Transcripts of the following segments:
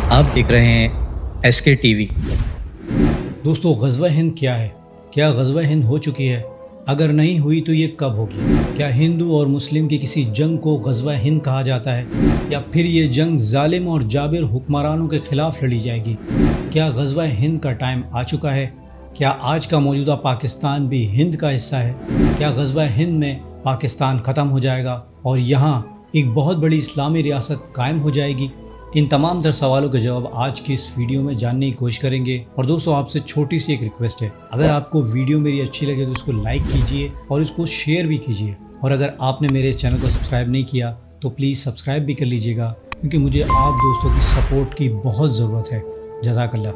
आप देख रहे हैं एसके टीवी। दोस्तों, ग़ज़वा हिंद क्या है? क्या ग़ज़वा हिंद हो चुकी है? अगर नहीं हुई तो ये कब होगी? क्या हिंदू और मुस्लिम की किसी जंग को ग़ज़वा हिंद कहा जाता है, या फिर ये जंग जालिम और जाबिर हुक्मरानों के ख़िलाफ़ लड़ी जाएगी? क्या ग़ज़वा हिंद का टाइम आ चुका है? क्या आज का मौजूदा पाकिस्तान भी हिंद का हिस्सा है? क्या ग़ज़वा हिंद में पाकिस्तान ख़त्म हो जाएगा और यहाँ एक बहुत बड़ी इस्लामी रियासत कायम हो जाएगी? इन तमाम तर सवालों के जवाब आज की इस वीडियो में जानने की कोशिश करेंगे। और दोस्तों, आपसे छोटी सी एक रिक्वेस्ट है, अगर आपको वीडियो मेरी अच्छी लगे तो इसको लाइक कीजिए और इसको शेयर भी कीजिए। और अगर आपने मेरे इस चैनल को सब्सक्राइब नहीं किया तो प्लीज़ सब्सक्राइब भी कर लीजिएगा, क्योंकि मुझे आप दोस्तों की सपोर्ट की बहुत ज़रूरत है। जज़ाकल्लाह।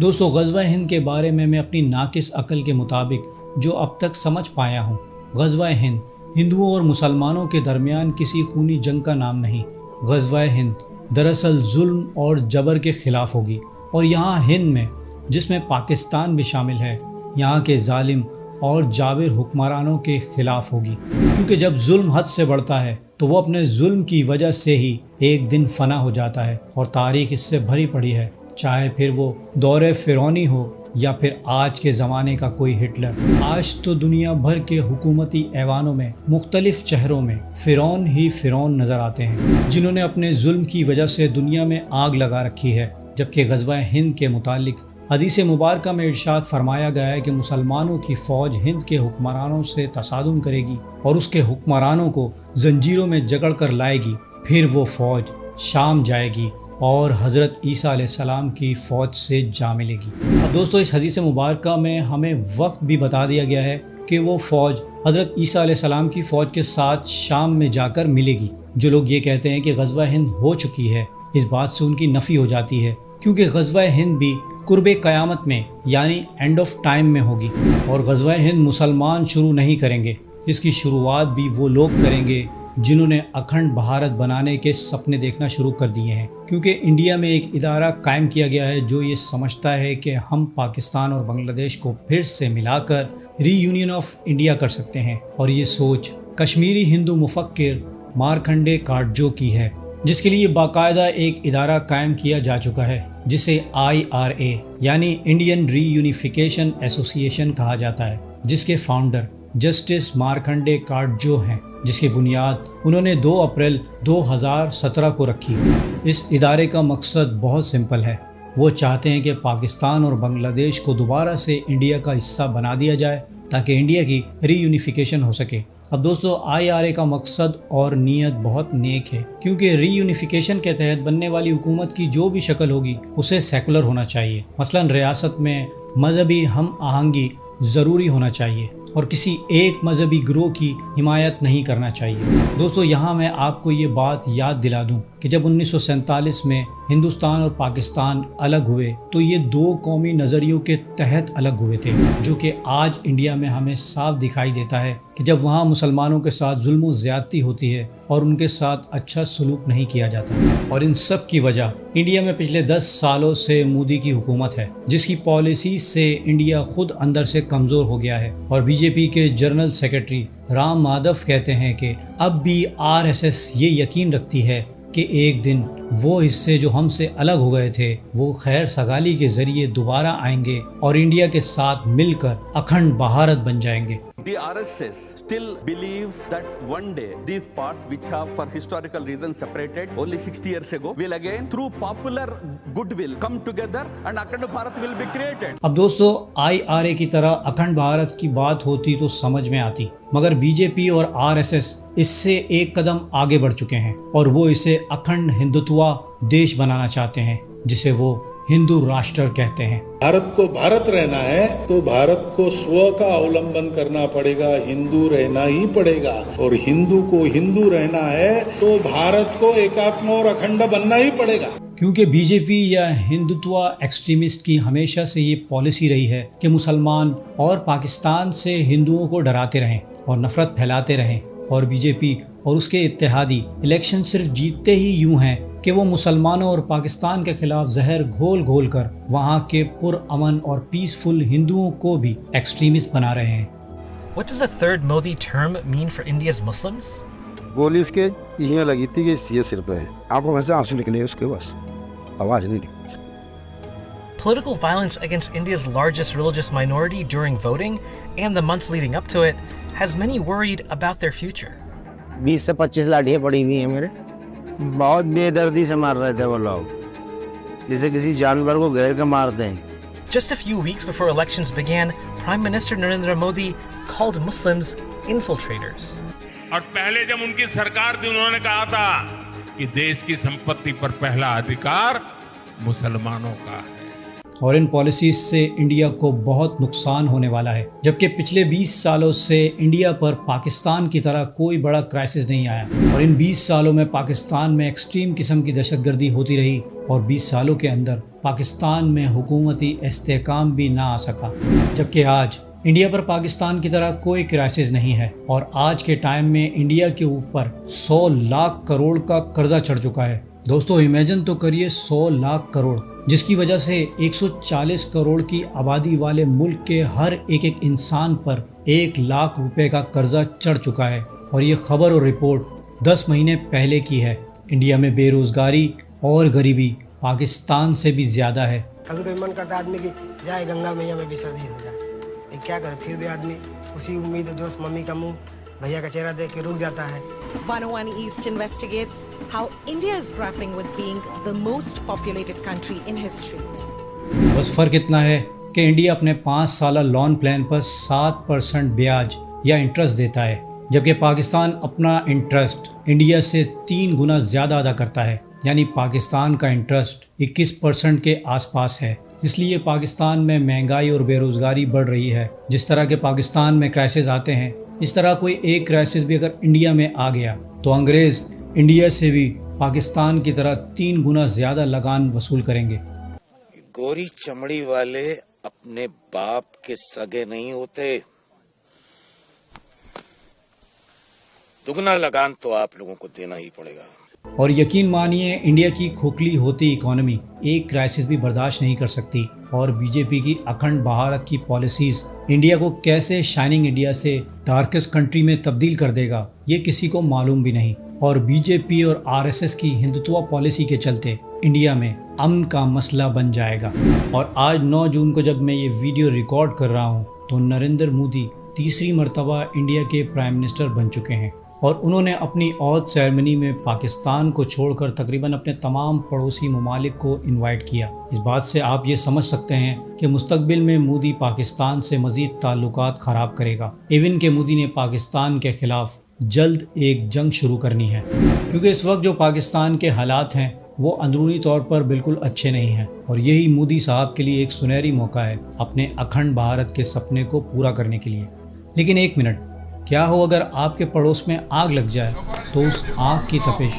दोस्तों, ग़ज़वा हिंद के बारे में मैं अपनी नाकिस अकल के मुताबिक जो अब तक समझ पाया हूँ, ग़ज़वा हिंद हिंदुओं और मुसलमानों के दरमियान किसी खूनी जंग का नाम नहीं। ग़ज़वा हिंद दरअसल जुल्म और जबर के ख़िलाफ़ होगी, और यहाँ हिंद में, जिसमें पाकिस्तान भी शामिल है, यहाँ के जालिम और जाबिर हुक्मरानों के ख़िलाफ़ होगी। क्योंकि जब जुल्म हद से बढ़ता है तो वो अपने जुल्म की वजह से ही एक दिन फना हो जाता है, और तारीख़ इससे भरी पड़ी है, चाहे फिर वो दौरे फ़िरौनी हो या फिर आज के ज़माने का कोई हिटलर। आज तो दुनिया भर के हुकूमती ऐवानों में मुख्तलिफ चेहरों में फ़िरौन ही फ़िरौन नज़र आते हैं, जिन्होंने अपने जुल्म की वजह से दुनिया में आग लगा रखी है। जबकि ग़ज़वा हिंद के मुतालिक हदीस मुबारका में इरशाद फरमाया गया है कि मुसलमानों की फ़ौज हिंद के हुक्मरानों से तसादुम करेगी और उसके हुक्मरानों को जंजीरों में जकड़ कर लाएगी। फिर वो फ़ौज शाम जाएगी और हज़रत ईसा अलैहिस्सलाम की फ़ौज से जा मिलेगी। अब दोस्तों, इस हदीस मुबारका में हमें वक्त भी बता दिया गया है कि वो फ़ौज हज़रत ईसा अलैहिस्सलाम की फ़ौज के साथ शाम में जाकर मिलेगी। जो लोग ये कहते हैं कि ग़ज़वा हिंद हो चुकी है, इस बात से उनकी नफ़ी हो जाती है, क्योंकि ग़ज़वा हिंद भी कुर्बे क़यामत में यानी एंड ऑफ टाइम में होगी। और ग़ज़वा हिंद मुसलमान शुरू नहीं करेंगे, इसकी शुरुआत भी वो लोग करेंगे जिन्होंने अखंड भारत बनाने के सपने देखना शुरू कर दिए हैं। क्योंकि इंडिया में एक इदारा कायम किया गया है जो ये समझता है कि हम पाकिस्तान और बांग्लादेश को फिर से मिलाकर रीयूनियन ऑफ इंडिया कर सकते हैं। और ये सोच कश्मीरी हिंदू मुफक्किर मार्कंडे काटजो की है, जिसके लिए बाकायदा एक इदारा कायम किया जा चुका है, जिसे IRA यानी इंडियन रीयूनिफिकेशन एसोसिएशन कहा जाता है, जिसके फाउंडर जस्टिस मार्कंडे काटजो हैं, जिसकी बुनियाद उन्होंने 2 अप्रैल 2017 को रखी। इस इदारे का मकसद बहुत सिंपल है। वो चाहते हैं कि पाकिस्तान और बांग्लादेश को दोबारा से इंडिया का हिस्सा बना दिया जाए, ताकि इंडिया की रीयूनिफिकेशन हो सके। अब दोस्तों, IRA का मकसद और नीयत बहुत नेक है, क्योंकि रीयूनिफिकेशन के तहत बनने वाली हुकूमत की जो भी शक्ल होगी उसे सेकुलर होना चाहिए। मसलन रियासत में मजहबी हम आहंगी ज़रूरी होना चाहिए और किसी एक मजहबी गिरोह की हिमायत नहीं करना चाहिए। दोस्तों, यहाँ मैं आपको ये बात याद दिला दूँ कि जब 1947 में हिंदुस्तान और पाकिस्तान अलग हुए तो ये 2 कौमी नज़रियों के तहत अलग हुए थे, जो कि आज इंडिया में हमें साफ दिखाई देता है कि जब वहाँ मुसलमानों के साथ जुल्म व ज़्यादती होती है और उनके साथ अच्छा सलूक नहीं किया जाता। और इन सब की वजह इंडिया में पिछले 10 सालों से मोदी की हुकूमत है, जिसकी पॉलिसी से इंडिया खुद अंदर से कमज़ोर हो गया है। और बीजेपी के जनरल सेक्रेटरी राम माधव कहते हैं कि अब भी RSS ये यकीन रखती है कि एक दिन वो हिस्से जो हमसे अलग हो गए थे वो खैर सगाली के जरिए दोबारा आएंगे और इंडिया के साथ मिलकर अखंड भारत बन जाएंगे। The RSS still believes that one day these parts which have for historical reasons separated only 60 years ago will again through popular goodwill come together and Akhand Bharat will be created। अब दोस्तों, IRA की तरह अखंड भारत की बात होती तो समझ में आती, मगर बीजेपी और RSS इससे एक कदम आगे बढ़ चुके हैं और वो इसे अखंड हिंदुत्वा देश बनाना चाहते हैं, जिसे वो हिंदू राष्ट्र कहते हैं। भारत को भारत रहना है तो भारत को स्व का अवलंबन करना पड़ेगा, हिंदू रहना ही पड़ेगा। और हिंदू को हिंदू रहना है तो भारत को एकात्म और अखंड बनना ही पड़ेगा। क्योंकि बीजेपी या हिंदुत्व एक्सट्रीमिस्ट की हमेशा से ये पॉलिसी रही है कि मुसलमान और पाकिस्तान से हिंदुओं को डराते रहें और नफरत फैलाते रहें। और बीजेपी और उसके इत्तेहादी इलेक्शन सिर्फ जीतते ही यूं हैं कि वो मुसलमानों और पाकिस्तान के खिलाफ जहर घोल घोल कर वहाँ के पुरअमन और पीसफुल हिंदुओं को भी एक्सट्रीमिस्ट बना रहे हैं। What does the third Modi term mean for India's Muslims? गोली इसके यूँ लगी थी कि ये सिर पे है, आपको वैसे आंसू निकले उसके बस। आवाज़ नहीं निकली। Political violence against India's largest religious minority during voting and the months leading up to it has many worried about their future. 20 से 25 लाठियाँ पड़ी हुई हैं मेरे। बहुत बेदर्दी से मार रहे थे वो लोग, जैसे किसी जानवर को घेर के मारते हैं। Just a few weeks before elections began, Prime Minister Narendra Modi called Muslims infiltrators. और पहले जब उनकी सरकार थी उन्होंने कहा था कि देश की संपत्ति पर पहला अधिकार मुसलमानों का है। और इन पॉलिसीज से इंडिया को बहुत नुकसान होने वाला है, जबकि पिछले 20 सालों से इंडिया पर पाकिस्तान की तरह कोई बड़ा क्राइसिस नहीं आया। और इन 20 सालों में पाकिस्तान में एक्सट्रीम किस्म की दहशतगर्दी होती रही और 20 सालों के अंदर पाकिस्तान में हुकूमती इस्तेहकाम भी ना आ सका। जबकि आज इंडिया पर पाकिस्तान की तरह कोई क्राइसिस नहीं है और आज के टाइम में इंडिया के ऊपर 100 लाख करोड़ का कर्जा चढ़ चुका है। दोस्तों इमेजिन तो करिए 100 लाख करोड़, जिसकी वजह से 140 करोड़ की आबादी वाले मुल्क के हर एक इंसान पर 1 लाख रुपए का कर्जा चढ़ चुका है। और ये खबर और रिपोर्ट 10 महीने पहले की है। इंडिया में बेरोजगारी और गरीबी पाकिस्तान से भी ज़्यादा है। कभी कभी मन करता आदमी की जाए गंगा मैया में विसर्जित हो जाए, क्या करे, फिर भी आदमी उसी उम्मीद जो मम्मी का मुंह भैया का चेहरा देख के रुक जाता है। 101 East investigates how India is grappling with being the most populated country in history. बस फ़र्क इतना है कि इंडिया अपने 5 साला लोन प्लान पर 7% ब्याज या इंटरेस्ट देता है, जबकि पाकिस्तान अपना इंटरेस्ट इंडिया से 3 गुना ज़्यादा अदा करता है। यानी पाकिस्तान का इंटरेस्ट 21% के आसपास है। इसलिए पाकिस्तान में महंगाई और बेरोज़गारी बढ़ रही है। जिस तरह के पाकिस्तान में क्राइसिस आते हैं, इस तरह कोई एक क्राइसिस भी अगर इंडिया में आ गया तो अंग्रेज़ इंडिया से भी पाकिस्तान की तरह 3 गुना ज़्यादा लगान वसूल करेंगे। गोरी चमड़ी वाले अपने बाप के सगे नहीं होते। दुगना लगान तो आप लोगों को देना ही पड़ेगा। और यकीन मानिए इंडिया की खोखली होती इकोनॉमी एक क्राइसिस भी बर्दाश्त नहीं कर सकती। और बीजेपी की अखंड भारत की पॉलिसीज इंडिया को कैसे शाइनिंग इंडिया से डार्केस्ट कंट्री में तब्दील कर देगा ये किसी को मालूम भी नहीं। और बीजेपी और आरएसएस की हिंदुत्व पॉलिसी के चलते इंडिया में अमन का मसला बन जाएगा। और आज 9 जून को जब मैं ये वीडियो रिकॉर्ड कर रहा हूँ तो नरेंद्र मोदी तीसरी मरतबा इंडिया के प्राइम मिनिस्टर बन चुके हैं और उन्होंने अपनी औद सेरेमनी में पाकिस्तान को छोड़कर तकरीबन अपने तमाम पड़ोसी ममालिक को इनवाइट किया। इस बात से आप ये समझ सकते हैं कि मुस्तकबिल में मोदी पाकिस्तान से मज़ीद ताल्लुकात ख़राब करेगा। इवन के मोदी ने पाकिस्तान के ख़िलाफ़ जल्द एक जंग शुरू करनी है, क्योंकि इस वक्त जो पाकिस्तान के हालात हैं वो अंदरूनी तौर पर बिल्कुल अच्छे नहीं हैं। और यही मोदी साहब के लिए एक सुनहरी मौका है अपने अखंड भारत के सपने को पूरा करने के लिए। लेकिन एक मिनट, क्या हो अगर आपके पड़ोस में आग लग जाए तो उस आग की तपिश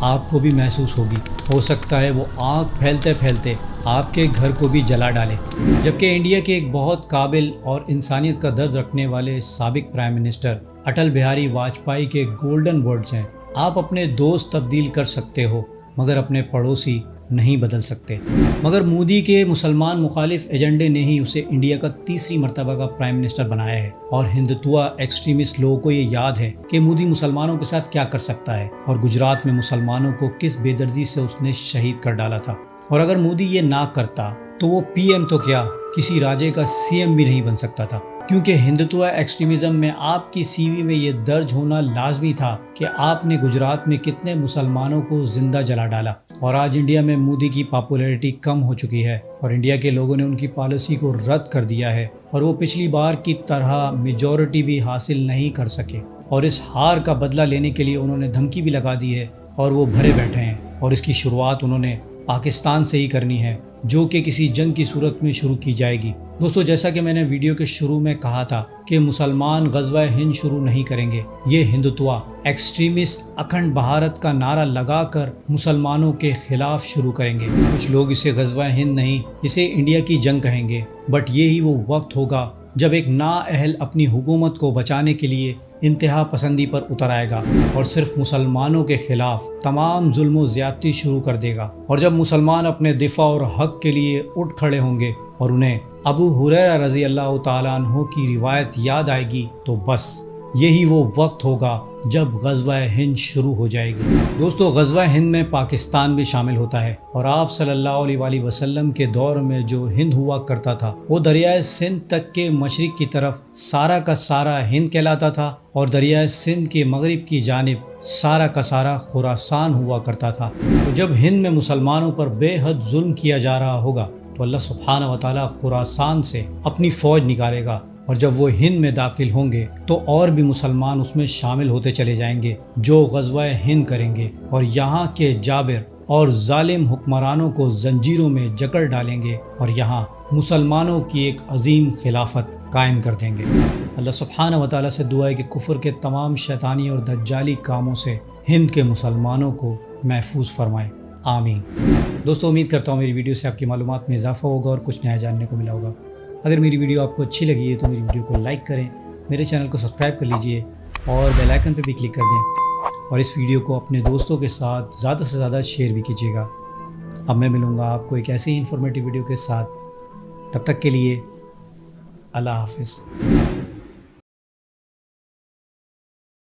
आपको भी महसूस होगी। हो सकता है वो आग फैलते फैलते आपके घर को भी जला डाले। जबकि इंडिया के एक बहुत काबिल और इंसानियत का दर्द रखने वाले साबिक प्राइम मिनिस्टर अटल बिहारी वाजपेयी के गोल्डन वर्ड्स हैं, आप अपने दोस्त तब्दील कर सकते हो मगर अपने पड़ोसी नहीं बदल सकते। मगर मोदी के मुसलमान मुखालिफ एजेंडे ने ही उसे इंडिया का तीसरी मर्तबा का प्राइम मिनिस्टर बनाया है। और हिंदुत्व एक्सट्रीमिस्ट लोगों को ये याद है कि मोदी मुसलमानों के साथ क्या कर सकता है और गुजरात में मुसलमानों को किस बेदर्दी से उसने शहीद कर डाला था। और अगर मोदी ये ना करता तो वो पीएम तो क्या किसी राज्य का सीएम भी नहीं बन सकता था, क्योंकि हिंदुत्व एक्सट्रीमिज्म में आपकी सीवी में ये दर्ज होना लाजमी था कि आपने गुजरात में कितने मुसलमानों को जिंदा जला डाला। और आज इंडिया में मोदी की पॉपुलैरिटी कम हो चुकी है और इंडिया के लोगों ने उनकी पॉलिसी को रद्द कर दिया है और वो पिछली बार की तरह मेजॉरिटी भी हासिल नहीं कर सके। और इस हार का बदला लेने के लिए उन्होंने धमकी भी लगा दी है और वो भरे बैठे हैं। और इसकी शुरुआत उन्होंने पाकिस्तान से ही करनी है, जो कि किसी जंग की सूरत में शुरू की जाएगी। दोस्तों, जैसा कि मैंने वीडियो के शुरू में कहा था कि मुसलमान ग़ज़वा हिंद शुरू नहीं करेंगे, ये हिंदुत्व एक्सट्रीमिस्ट अखंड भारत का नारा लगाकर मुसलमानों के खिलाफ शुरू करेंगे। कुछ लोग इसे ग़ज़वा हिंद नहीं, इसे इंडिया की जंग कहेंगे। बट ये ही वो वक्त होगा जब एक नाअहल अपनी हुकूमत को बचाने के लिए इंतहा पसंदी पर उतर आएगा और सिर्फ मुसलमानों के खिलाफ तमाम जुल्म व ज़्यादती शुरू कर देगा। और जब मुसलमान अपने दिफा और हक के लिए उठ खड़े होंगे और उन्हें अबू हुरैरा रज़ी अल्लाह ताला अन्हु की रिवायत याद आएगी तो बस यही वो वक्त होगा जब गज़वा हिंद शुरू हो जाएगी। दोस्तों, गज़वा हिंद में पाकिस्तान भी शामिल होता है और आप सल्लल्लाहु अलैहि वसल्लम के दौर में जो हिंद हुआ करता था वो दरियाए सिंध तक के मशरिक़ की तरफ सारा का सारा हिंद कहलाता था और दरियाए सिंध के मगरिब की जानिब सारा का सारा खुरासान हुआ करता था। तो जब हिंद में मुसलमानों पर बेहद जुल्म किया जा रहा होगा तो अल्लाह सुब्हानहू व तआला खुरासान से अपनी फ़ौज निकालेगा और जब वो हिंद में दाखिल होंगे तो और भी मुसलमान उसमें शामिल होते चले जाएंगे जो गज़वा हिंद करेंगे और यहाँ के जाबिर और जालिम हुक्मरानों को जंजीरों में जकड़ डालेंगे और यहाँ मुसलमानों की एक अजीम खिलाफत कायम कर देंगे। अल्लाह सुब्हानहू व तआला से दुआ है कि कुफ्र के तमाम शैतानी और दज्जाली कामों से हिंद के मुसलमानों को महफूज फरमाए, आमीन। दोस्तों, उम्मीद करता हूँ मेरी वीडियो से आपकी मालूमात में इजाफा होगा और कुछ नया जानने को मिला होगा। अगर मेरी वीडियो आपको अच्छी लगी है तो मेरी वीडियो को लाइक करें, मेरे चैनल को सब्सक्राइब कर लीजिए और बेल आइकन पर भी क्लिक कर दें और इस वीडियो को अपने दोस्तों के साथ ज़्यादा से ज़्यादा शेयर भी कीजिएगा। अब मैं मिलूँगा आपको एक ऐसी ही इन्फॉर्मेटिव वीडियो के साथ, तब तक के लिए अल्लाह हाफिज़।